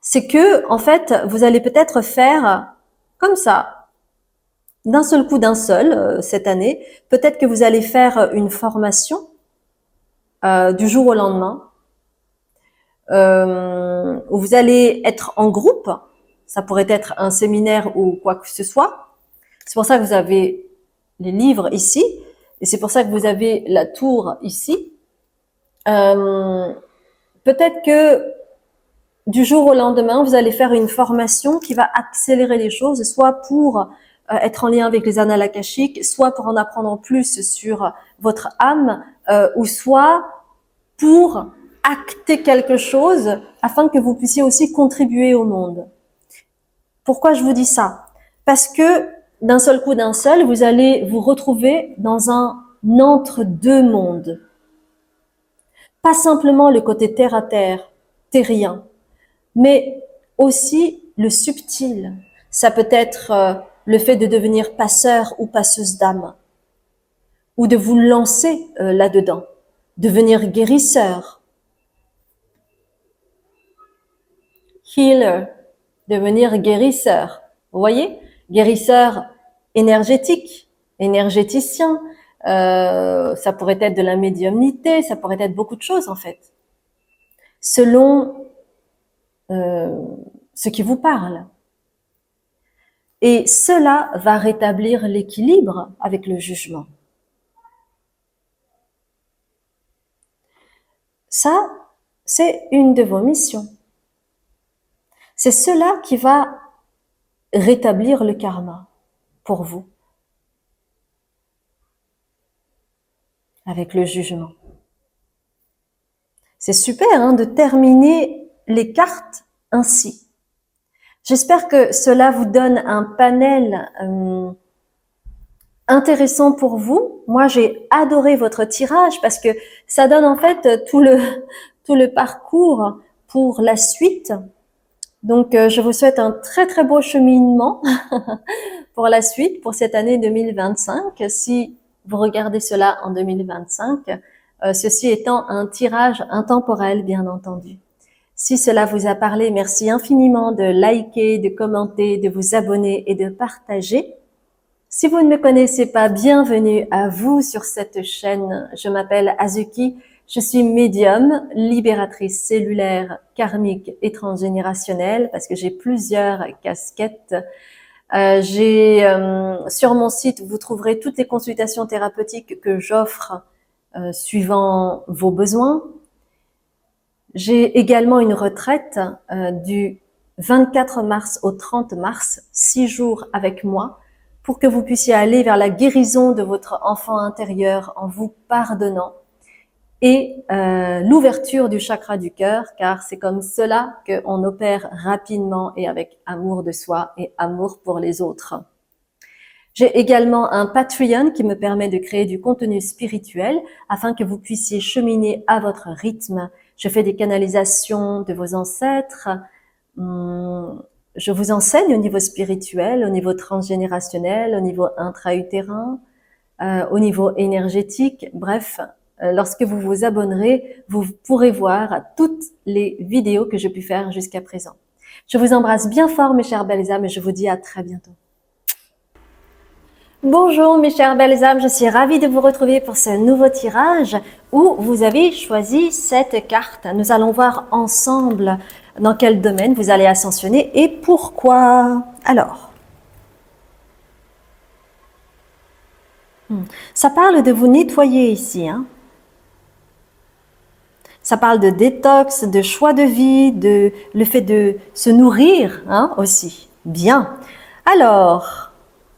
c'est que, en fait, vous allez peut-être faire comme ça, d'un seul coup, cette année. Peut-être que vous allez faire une formation du jour au lendemain, où vous allez être en groupe. Ça pourrait être un séminaire ou quoi que ce soit. C'est pour ça que vous avez les livres ici, et c'est pour ça que vous avez la tour ici. Peut-être que du jour au lendemain, vous allez faire une formation qui va accélérer les choses, soit pour être en lien avec les annales akashiques, soit pour en apprendre plus sur votre âme, ou soit pour acter quelque chose afin que vous puissiez aussi contribuer au monde. Pourquoi je vous dis ça? Parce que d'un seul coup, vous allez vous retrouver dans un entre-deux mondes. Pas simplement le côté terre à terre, terrien, mais aussi le subtil. Ça peut être le fait de devenir passeur ou passeuse d'âme, ou de vous lancer là-dedans, devenir guérisseur, healer, devenir guérisseur. Vous voyez, guérisseur énergétique, énergéticien, ça pourrait être de la médiumnité, ça pourrait être beaucoup de choses en fait, selon ce qui vous parle. Et cela va rétablir l'équilibre avec le jugement. Ça, c'est une de vos missions. C'est cela qui va rétablir le karma pour vous, avec le jugement. C'est super hein, de terminer les cartes ainsi. J'espère que cela vous donne un panel intéressant pour vous. Moi, j'ai adoré votre tirage parce que ça donne en fait tout le parcours pour la suite. Donc, je vous souhaite un très très beau cheminement pour la suite, pour cette année 2025. Si vous regardez cela en 2025, ceci étant un tirage intemporel, bien entendu. Si cela vous a parlé, merci infiniment de liker, de commenter, de vous abonner et de partager. Si vous ne me connaissez pas, bienvenue à vous sur cette chaîne. Je m'appelle Azuki, je suis médium, libératrice cellulaire, karmique et transgénérationnelle parce que j'ai plusieurs casquettes. Sur mon site, vous trouverez toutes les consultations thérapeutiques que j'offre suivant vos besoins. J'ai également une retraite du 24 mars au 30 mars, 6 jours avec moi, pour que vous puissiez aller vers la guérison de votre enfant intérieur en vous pardonnant et l'ouverture du chakra du cœur, car c'est comme cela qu'on opère rapidement et avec amour de soi et amour pour les autres. J'ai également un Patreon qui me permet de créer du contenu spirituel afin que vous puissiez cheminer à votre rythme. Je fais des canalisations de vos ancêtres, Je vous enseigne au niveau spirituel, au niveau transgénérationnel, au niveau intra-utérin, au niveau énergétique. Bref, lorsque vous vous abonnerez, vous pourrez voir toutes les vidéos que j'ai pu faire jusqu'à présent. Je vous embrasse bien fort, mes chères belles âmes, et je vous dis à très bientôt. Bonjour mes chères belles âmes, je suis ravie de vous retrouver pour ce nouveau tirage où vous avez choisi cette carte. Nous allons voir ensemble dans quel domaine vous allez ascensionner et pourquoi. Alors, ça parle de vous nettoyer ici. Ça parle de détox, de choix de vie, de le fait de se nourrir aussi. Bien. Alors,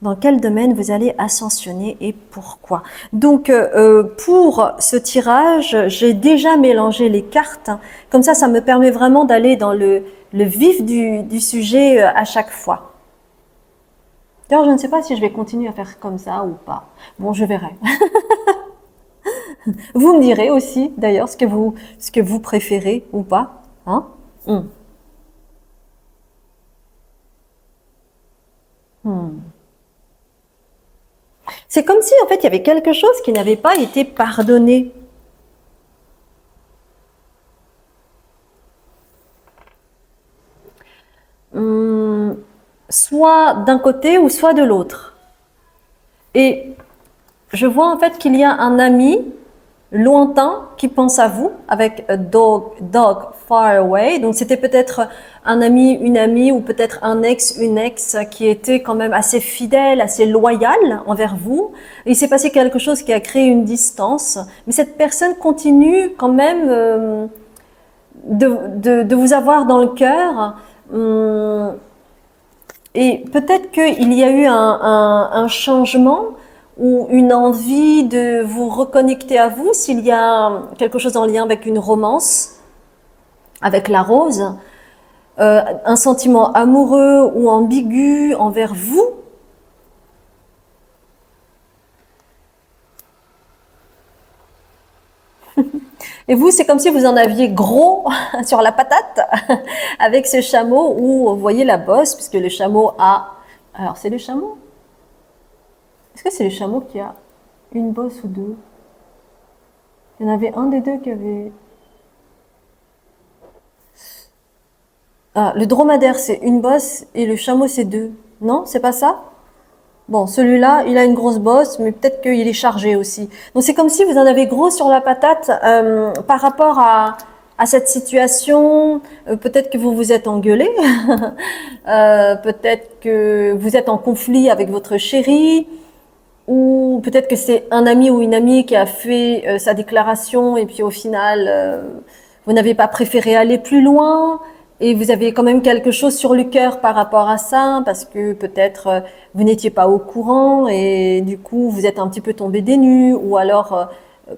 dans quel domaine vous allez ascensionner et pourquoi? Donc, pour ce tirage, j'ai déjà mélangé les cartes. Comme ça me permet vraiment d'aller dans le vif du sujet à chaque fois. D'ailleurs, je ne sais pas si je vais continuer à faire comme ça ou pas. Bon, je verrai. Vous me direz aussi, d'ailleurs, ce que vous préférez ou pas. C'est comme si, en fait, il y avait quelque chose qui n'avait pas été pardonné. Soit d'un côté ou soit de l'autre. Et je vois en fait qu'il y a un ami lointain qui pense à vous avec dog far away. Donc c'était peut-être un ami, une amie ou peut-être un ex, une ex qui était quand même assez fidèle, assez loyal envers vous. Et il s'est passé quelque chose qui a créé une distance. Mais cette personne continue quand même de vous avoir dans le cœur. Et peut-être qu'il y a eu un changement ou une envie de vous reconnecter à vous, s'il y a quelque chose en lien avec une romance, avec la rose, un sentiment amoureux ou ambigu envers vous. Et vous, c'est comme si vous en aviez gros sur la patate avec ce chameau où vous voyez la bosse, puisque le chameau a... Alors, c'est le chameau? Est-ce que c'est le chameau qui a une bosse ou deux? Il y en avait un des deux qui avait... Ah, le dromadaire, c'est une bosse et le chameau, c'est deux. Non, c'est pas ça? Bon, celui-là, il a une grosse bosse, mais peut-être qu'il est chargé aussi. Donc c'est comme si vous en avez gros sur la patate par rapport à cette situation. Peut-être que vous vous êtes engueulé, peut-être que vous êtes en conflit avec votre chéri, ou peut-être que c'est un ami ou une amie qui a fait sa déclaration et puis au final, vous n'avez pas préféré aller plus loin. Et vous avez quand même quelque chose sur le cœur par rapport à ça, parce que peut-être vous n'étiez pas au courant et du coup vous êtes un petit peu tombé des nues, ou alors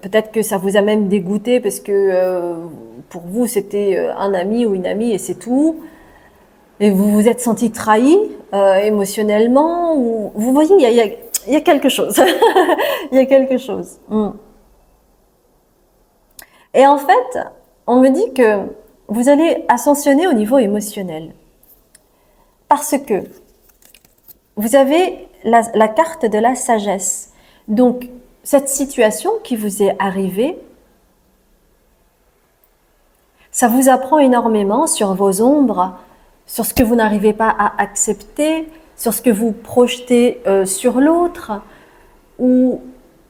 peut-être que ça vous a même dégoûté parce que pour vous c'était un ami ou une amie et c'est tout. Et vous vous êtes senti trahi émotionnellement, ou vous voyez, il y a quelque chose. Il y a quelque chose. Et en fait, on me dit que vous allez ascensionner au niveau émotionnel. Parce que vous avez la carte de la sagesse. Donc, cette situation qui vous est arrivée, ça vous apprend énormément sur vos ombres, sur ce que vous n'arrivez pas à accepter, sur ce que vous projetez sur l'autre, ou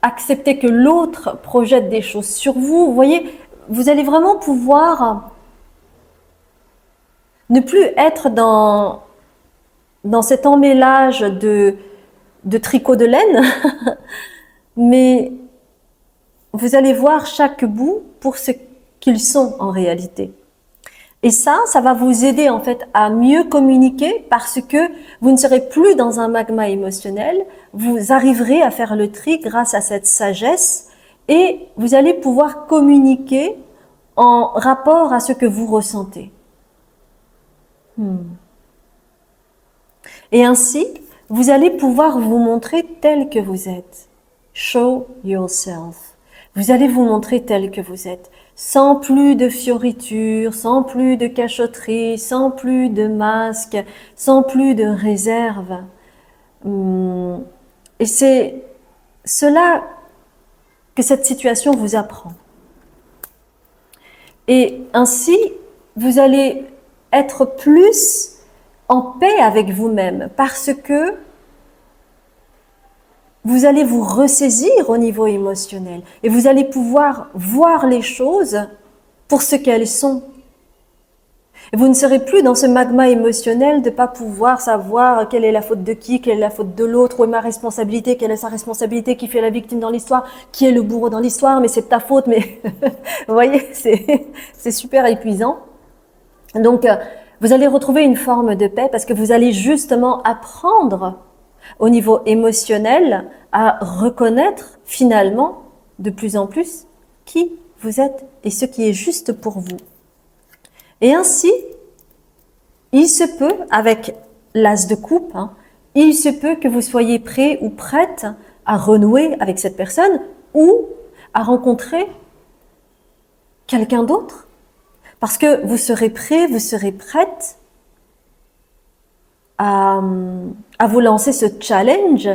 accepter que l'autre projette des choses sur vous. Vous voyez, vous allez vraiment pouvoir ne plus être dans cet emmêlage de tricot de laine, mais vous allez voir chaque bout pour ce qu'ils sont en réalité. Et ça va vous aider en fait à mieux communiquer, parce que vous ne serez plus dans un magma émotionnel, vous arriverez à faire le tri grâce à cette sagesse et vous allez pouvoir communiquer en rapport à ce que vous ressentez. Et ainsi, vous allez pouvoir vous montrer tel que vous êtes. Show yourself. Vous allez vous montrer tel que vous êtes, sans plus de fioritures, sans plus de cachotterie, sans plus de masques, sans plus de réserve. Et c'est cela que cette situation vous apprend. Et ainsi, vous allez être plus en paix avec vous-même parce que vous allez vous ressaisir au niveau émotionnel et vous allez pouvoir voir les choses pour ce qu'elles sont. Et vous ne serez plus dans ce magma émotionnel de ne pas pouvoir savoir quelle est la faute de qui, quelle est la faute de l'autre, où est ma responsabilité, quelle est sa responsabilité, qui fait la victime dans l'histoire, qui est le bourreau dans l'histoire, mais c'est de ta faute, mais vous voyez, c'est super épuisant. Donc, vous allez retrouver une forme de paix parce que vous allez justement apprendre au niveau émotionnel à reconnaître finalement de plus en plus qui vous êtes et ce qui est juste pour vous. Et ainsi, il se peut, avec l'as de coupe, il se peut que vous soyez prêt ou prête à renouer avec cette personne ou à rencontrer quelqu'un d'autre. Parce que vous serez prêt, vous serez prête à vous lancer ce challenge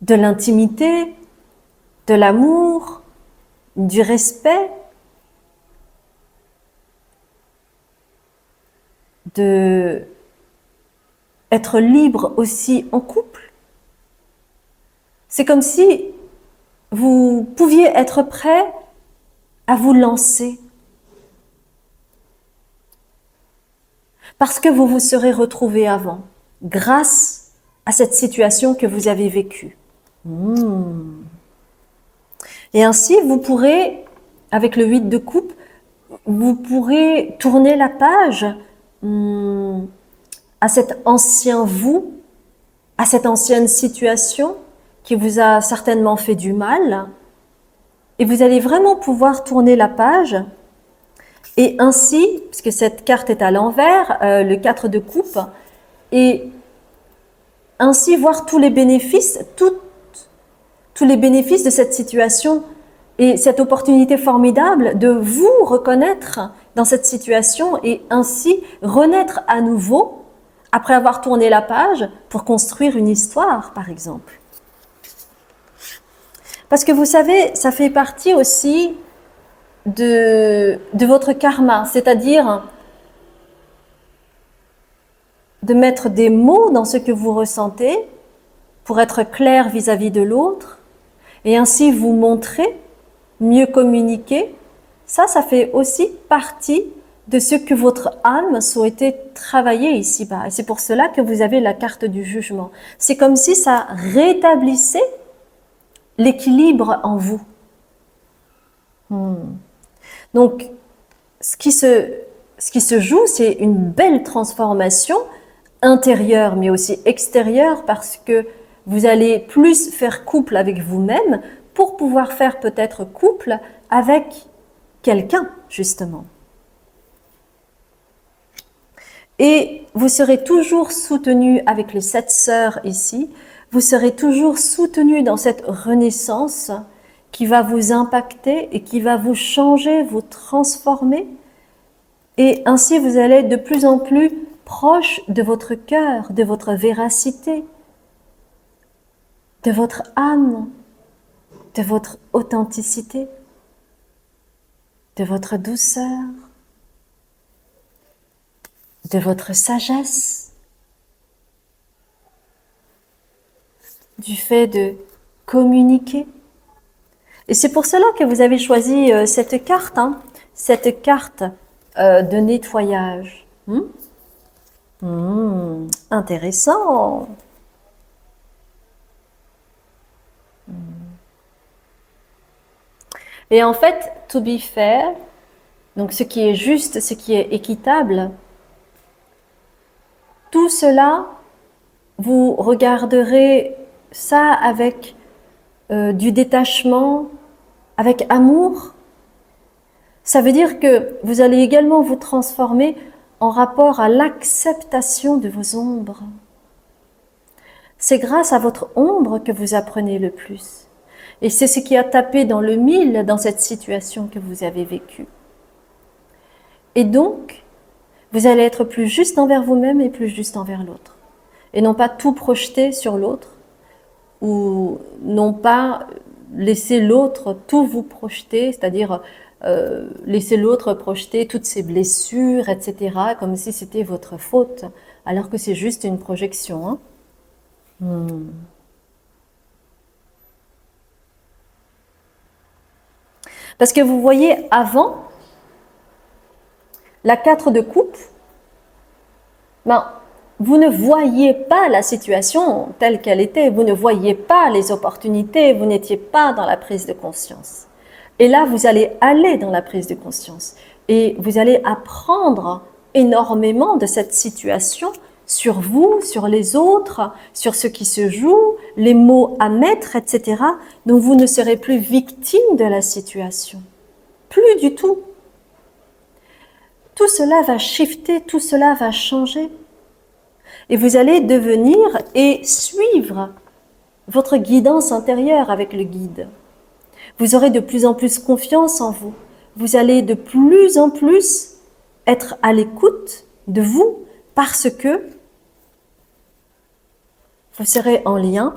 de l'intimité, de l'amour, du respect, de être libre aussi en couple. C'est comme si vous pouviez être prêt à vous lancer. Parce que vous vous serez retrouvé avant, grâce à cette situation que vous avez vécue. Et ainsi, vous pourrez, avec le 8 de coupe, vous pourrez tourner la page à cet ancien vous, à cette ancienne situation qui vous a certainement fait du mal. Et vous allez vraiment pouvoir tourner la page et ainsi, puisque cette carte est à l'envers, le 4 de coupe, et ainsi voir tous les bénéfices, tous les bénéfices de cette situation et cette opportunité formidable de vous reconnaître dans cette situation et ainsi renaître à nouveau après avoir tourné la page pour construire une histoire, par exemple. Parce que vous savez, ça fait partie aussi de votre karma, c'est-à-dire de mettre des mots dans ce que vous ressentez pour être clair vis-à-vis de l'autre et ainsi vous montrer, mieux communiquer. Ça fait aussi partie de ce que votre âme souhaitait travailler ici-bas. Et c'est pour cela que vous avez la carte du jugement. C'est comme si ça rétablissait l'équilibre en vous. Donc, ce qui se joue, c'est une belle transformation intérieure, mais aussi extérieure, parce que vous allez plus faire couple avec vous-même pour pouvoir faire peut-être couple avec quelqu'un, justement. Et vous serez toujours soutenu avec les 7 sœurs ici, vous serez toujours soutenu dans cette renaissance qui va vous impacter et qui va vous changer, vous transformer. Et ainsi, vous allez être de plus en plus proche de votre cœur, de votre véracité, de votre âme, de votre authenticité, de votre douceur, de votre sagesse, du fait de communiquer. Et c'est pour cela que vous avez choisi cette carte, cette carte de nettoyage. Intéressant. Et en fait, to be fair, donc ce qui est juste, ce qui est équitable, tout cela, vous regarderez ça avec du détachement, avec amour. Ça veut dire que vous allez également vous transformer en rapport à l'acceptation de vos ombres. C'est grâce à votre ombre que vous apprenez le plus. Et c'est ce qui a tapé dans le mille dans cette situation que vous avez vécue. Et donc, vous allez être plus juste envers vous-même et plus juste envers l'autre. Et non pas tout projeter sur l'autre, ou non pas laisser l'autre tout vous projeter, c'est-à-dire laisser l'autre projeter toutes ses blessures, etc., comme si c'était votre faute, alors que c'est juste une projection. Hein. Parce que vous voyez, avant, la 4 de coupe, ben, vous ne voyiez pas la situation telle qu'elle était, vous ne voyiez pas les opportunités, vous n'étiez pas dans la prise de conscience. Et là, vous allez aller dans la prise de conscience et vous allez apprendre énormément de cette situation sur vous, sur les autres, sur ce qui se joue, les mots à mettre, etc. Donc vous ne serez plus victime de la situation. Plus du tout. Tout cela va shifter, tout cela va changer. Et vous allez devenir et suivre votre guidance intérieure avec le guide. Vous aurez de plus en plus confiance en vous. Vous allez de plus en plus être à l'écoute de vous parce que vous serez en lien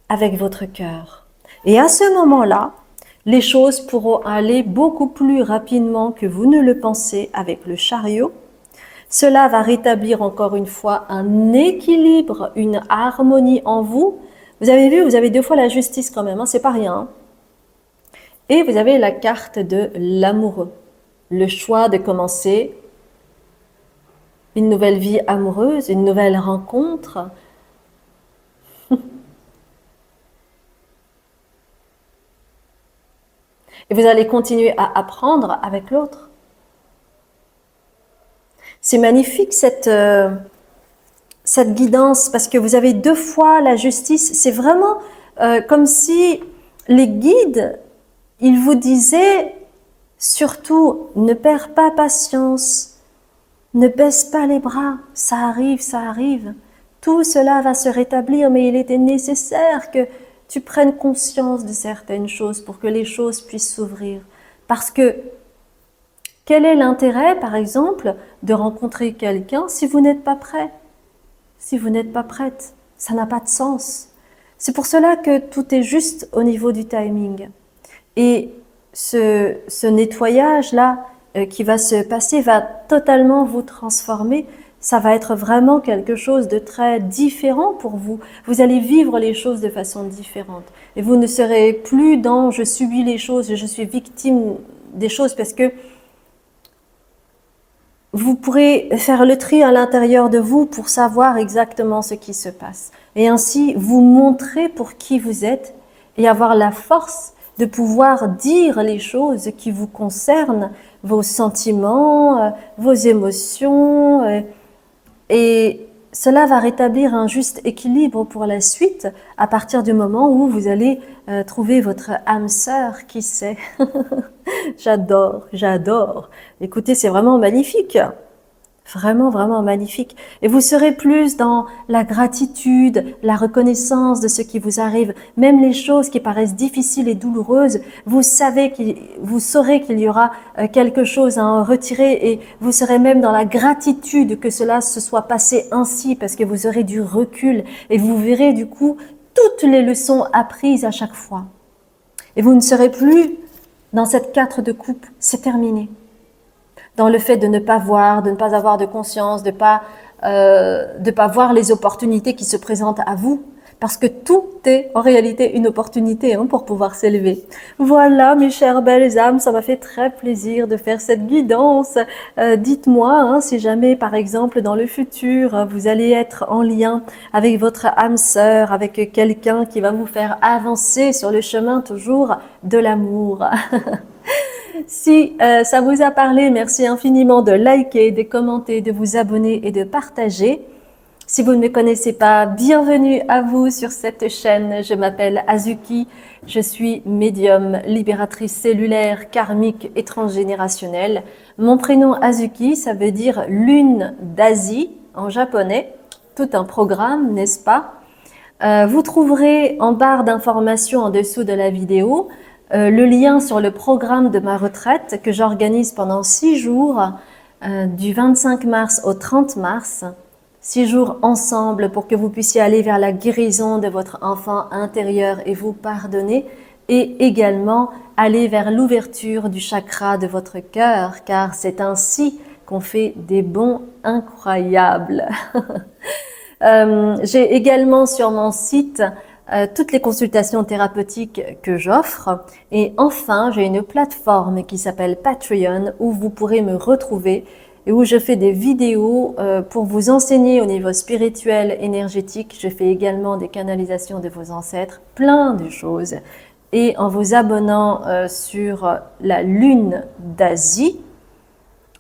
avec votre cœur. Et à ce moment-là, les choses pourront aller beaucoup plus rapidement que vous ne le pensez avec le chariot. Cela va rétablir encore une fois un équilibre, une harmonie en vous. Vous avez vu, vous avez 2 fois la justice quand même, hein, c'est pas rien. Hein. Et vous avez la carte de l'amoureux, le choix de commencer une nouvelle vie amoureuse, une nouvelle rencontre. Et vous allez continuer à apprendre avec l'autre. C'est magnifique cette guidance parce que vous avez 2 fois la justice. C'est vraiment comme si les guides, ils vous disaient surtout ne perds pas patience, ne baisse pas les bras, ça arrive, ça arrive. Tout cela va se rétablir, mais il était nécessaire que tu prennes conscience de certaines choses pour que les choses puissent s'ouvrir. Parce que quel est l'intérêt, par exemple, de rencontrer quelqu'un si vous n'êtes pas prêt? Si vous n'êtes pas prête, ça n'a pas de sens. C'est pour cela que tout est juste au niveau du timing. Et ce nettoyage-là qui va se passer va totalement vous transformer. Ça va être vraiment quelque chose de très différent pour vous. Vous allez vivre les choses de façon différente. Et vous ne serez plus dans « je subis les choses, je suis victime des choses » parce que vous pourrez faire le tri à l'intérieur de vous pour savoir exactement ce qui se passe. Et ainsi, vous montrer pour qui vous êtes et avoir la force de pouvoir dire les choses qui vous concernent, vos sentiments, vos émotions. Et cela va rétablir un juste équilibre pour la suite à partir du moment où vous allez trouver votre âme sœur, qui sait. J'adore, j'adore. Écoutez, c'est vraiment magnifique. Vraiment, vraiment magnifique. Et vous serez plus dans la gratitude, la reconnaissance de ce qui vous arrive. Même les choses qui paraissent difficiles et douloureuses, vous saurez qu'il y aura quelque chose à en retirer et vous serez même dans la gratitude que cela se soit passé ainsi parce que vous aurez du recul et vous verrez du coup toutes les leçons apprises à chaque fois. Et vous ne serez plus dans cette 4 de coupe, c'est terminé. Dans le fait de ne pas voir, de ne pas avoir de conscience, de pas voir les opportunités qui se présentent à vous. Parce que tout est en réalité une opportunité pour pouvoir s'élever. Voilà mes chères belles âmes, ça m'a fait très plaisir de faire cette guidance. Dites-moi si jamais par exemple dans le futur vous allez être en lien avec votre âme sœur, avec quelqu'un qui va vous faire avancer sur le chemin toujours de l'amour. Si ça vous a parlé, merci infiniment de liker, de commenter, de vous abonner et de partager. Si vous ne me connaissez pas, bienvenue à vous sur cette chaîne. Je m'appelle Azuki, je suis médium, libératrice cellulaire, karmique et transgénérationnelle. Mon prénom Azuki, ça veut dire lune d'Asie en japonais. Tout un programme, n'est-ce pas? Vous trouverez en barre d'informations en dessous de la vidéo le lien sur le programme de ma retraite que j'organise pendant 6 jours, du 25 mars au 30 mars. 6 jours ensemble pour que vous puissiez aller vers la guérison de votre enfant intérieur et vous pardonner, et également aller vers l'ouverture du chakra de votre cœur, car c'est ainsi qu'on fait des bons incroyables. J'ai également sur mon site toutes les consultations thérapeutiques que j'offre. Et enfin, j'ai une plateforme qui s'appelle Patreon où vous pourrez me retrouver et où je fais des vidéos pour vous enseigner au niveau spirituel, énergétique. Je fais également des canalisations de vos ancêtres, plein de choses. Et en vous abonnant sur la lune d'Asie,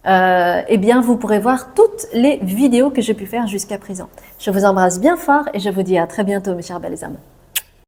eh bien, vous pourrez voir toutes les vidéos que j'ai pu faire jusqu'à présent. Je vous embrasse bien fort et je vous dis à très bientôt, mes chers belles âmes.